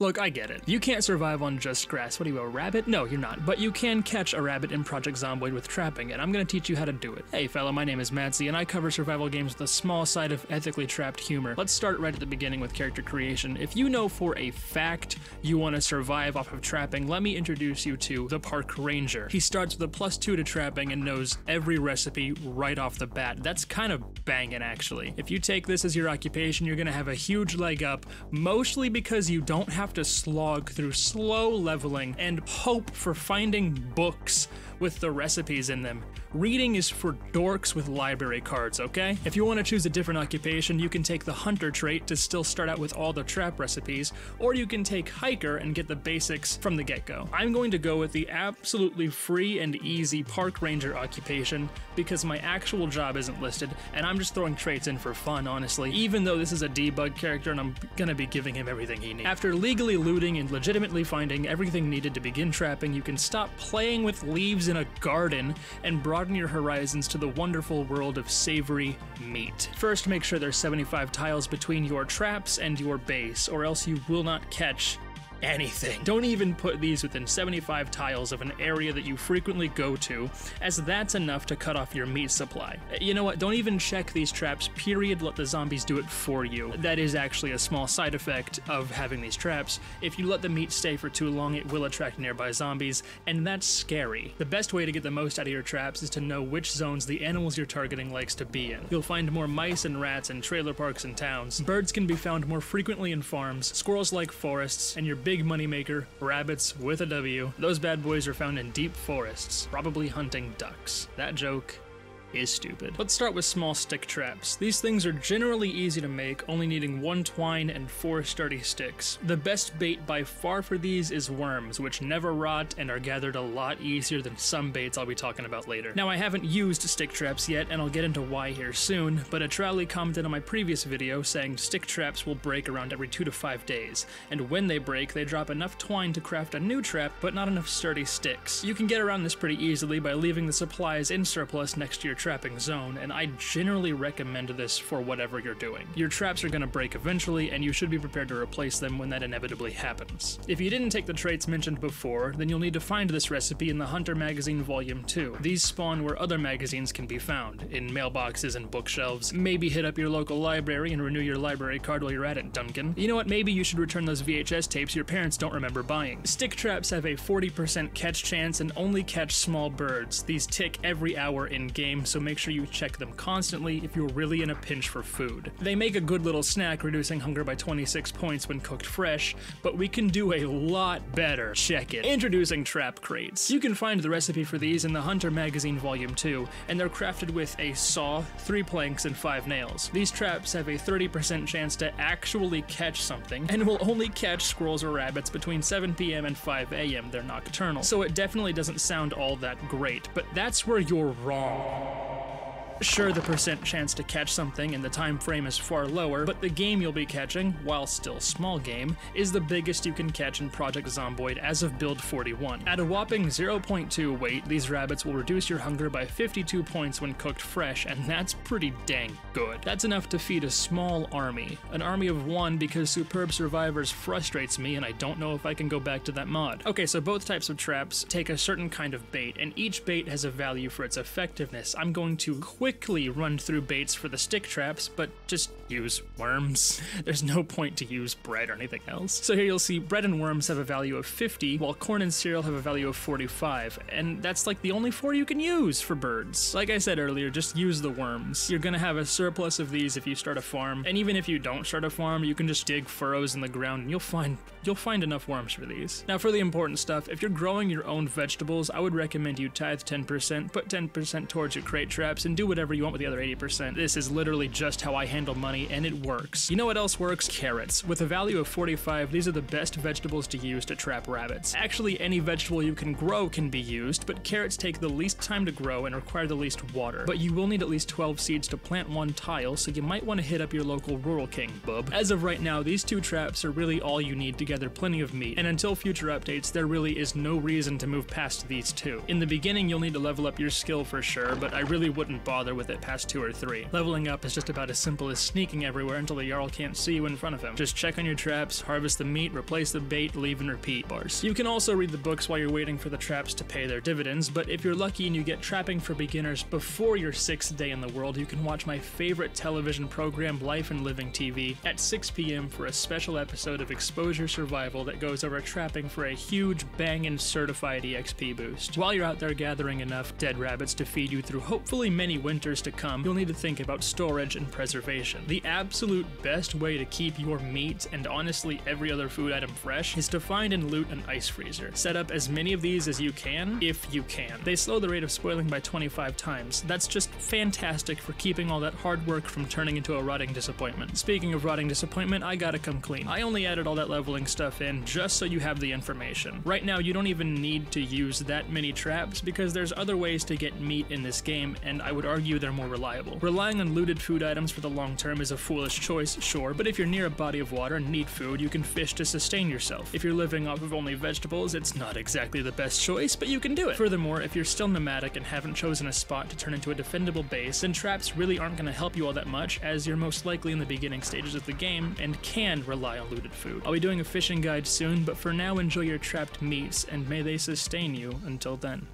Look, I get it. You can't survive on just grass. What are you, a rabbit? No, you're not. But you can catch a rabbit in Project Zomboid with trapping, and I'm gonna teach you how to do it. Hey fella, my name is Matsy, and I cover survival games with a small side of ethically trapped humor. Let's start right at the beginning with character creation. If you know for a fact you want to survive off of trapping, let me introduce you to the Park Ranger. He starts with a +2 to trapping and knows every recipe right off the bat. That's kind of banging, actually. If you take this as your occupation, you're gonna have a huge leg up, mostly because you don't have to slog through slow leveling and hope for finding books with the recipes in them. Reading is for dorks with library cards, okay? If you want to choose a different occupation, you can take the hunter trait to still start out with all the trap recipes, or you can take hiker and get the basics from the get-go. I'm going to go with the absolutely free and easy park ranger occupation because my actual job isn't listed, and I'm just throwing traits in for fun, honestly, even though this is a debug character and I'm gonna be giving him everything he needs. After legally looting and legitimately finding everything needed to begin trapping, you can stop playing with leaves in a garden and broaden your horizons to the wonderful world of savory meat. First, make sure there's 75 tiles between your traps and your base, or else you will not catch anything. Don't even put these within 75 tiles of an area that you frequently go to, as that's enough to cut off your meat supply. You know what, don't even check these traps, period, let the zombies do it for you. That is actually a small side effect of having these traps. If you let the meat stay for too long, it will attract nearby zombies, and that's scary. The best way to get the most out of your traps is to know which zones the animals you're targeting likes to be in. You'll find more mice and rats in trailer parks and towns. Birds can be found more frequently in farms, squirrels like forests, and your big moneymaker, rabbits with a W, those bad boys are found in deep forests, probably hunting ducks. That joke is stupid. Let's start with small stick traps. These things are generally easy to make, only needing 1 twine and 4 sturdy sticks. The best bait by far for these is worms, which never rot and are gathered a lot easier than some baits I'll be talking about later. Now, I haven't used stick traps yet, and I'll get into why here soon, but a Trowley commented on my previous video saying stick traps will break around every 2 to 5 days, and when they break, they drop enough twine to craft a new trap, but not enough sturdy sticks. You can get around this pretty easily by leaving the supplies in surplus next to your trapping zone, and I generally recommend this for whatever you're doing. Your traps are going to break eventually, and you should be prepared to replace them when that inevitably happens. If you didn't take the traits mentioned before, then you'll need to find this recipe in the Hunter Magazine Volume 2. These spawn where other magazines can be found, in mailboxes and bookshelves. Maybe hit up your local library and renew your library card while you're at it, Duncan. You know what, maybe you should return those VHS tapes your parents don't remember buying. Stick traps have a 40% catch chance and only catch small birds. These tick every hour in-game, so make sure you check them constantly if you're really in a pinch for food. They make a good little snack, reducing hunger by 26 points when cooked fresh, but we can do a lot better. Check it. Introducing trap crates. You can find the recipe for these in the Hunter Magazine Volume 2, and they're crafted with a saw, 3 planks, and 5 nails. These traps have a 30% chance to actually catch something, and will only catch squirrels or rabbits between 7 p.m. and 5 a.m. They're nocturnal, so it definitely doesn't sound all that great, but that's where you're wrong. Sure, the percent chance to catch something and the time frame is far lower, but the game you'll be catching, while still small game, is the biggest you can catch in Project Zomboid as of build 41. At a whopping 0.2 weight, these rabbits will reduce your hunger by 52 points when cooked fresh, and that's pretty dang good. That's enough to feed a small army. An army of 1 because Superb Survivors frustrates me and I don't know if I can go back to that mod. Okay, so both types of traps take a certain kind of bait, and each bait has a value for its effectiveness. I'm going to quickly run through baits for the stick traps, but just use worms. There's no point to use bread or anything else. So here you'll see bread and worms have a value of 50, while corn and cereal have a value of 45, and that's like the only 4 you can use for birds. Like I said earlier, just use the worms. You're gonna have a surplus of these if you start a farm, and even if you don't start a farm, you can just dig furrows in the ground and you'll find enough worms for these. Now for the important stuff, if you're growing your own vegetables, I would recommend you tithe 10%, put 10% towards your crate traps, and do whatever you want with the other 80%. This is literally just how I handle money, and it works. You know what else works? Carrots. With a value of 45, these are the best vegetables to use to trap rabbits. Actually, any vegetable you can grow can be used, but carrots take the least time to grow and require the least water. But you will need at least 12 seeds to plant 1 tile, so you might want to hit up your local rural king, bub. As of right now, these 2 traps are really all you need to gather plenty of meat, and until future updates, there really is no reason to move past these 2. In the beginning, you'll need to level up your skill for sure, but I really wouldn't bother bother with it past 2 or 3. Leveling up is just about as simple as sneaking everywhere until the Jarl can't see you in front of him. Just check on your traps, harvest the meat, replace the bait, leave and repeat bars. You can also read the books while you're waiting for the traps to pay their dividends, but if you're lucky and you get trapping for beginners before your 6th day in the world, you can watch my favorite television program, Life and Living TV, at 6 p.m. for a special episode of Exposure Survival that goes over trapping for a huge bangin' certified EXP boost. While you're out there gathering enough dead rabbits to feed you through hopefully many winters to come, you'll need to think about storage and preservation. The absolute best way to keep your meat, and honestly every other food item fresh, is to find and loot an ice freezer. Set up as many of these as you can, if you can. They slow the rate of spoiling by 25 times. That's just fantastic for keeping all that hard work from turning into a rotting disappointment. Speaking of rotting disappointment, I gotta come clean. I only added all that leveling stuff in just so you have the information. Right now, you don't even need to use that many traps because there's other ways to get meat in this game, and I would argue they're more reliable. Relying on looted food items for the long term is a foolish choice, sure, but if you're near a body of water and need food, you can fish to sustain yourself. If you're living off of only vegetables, it's not exactly the best choice, but you can do it. Furthermore, if you're still nomadic and haven't chosen a spot to turn into a defendable base, then traps really aren't going to help you all that much, as you're most likely in the beginning stages of the game and can rely on looted food. I'll be doing a fishing guide soon, but for now enjoy your trapped meats, and may they sustain you until then.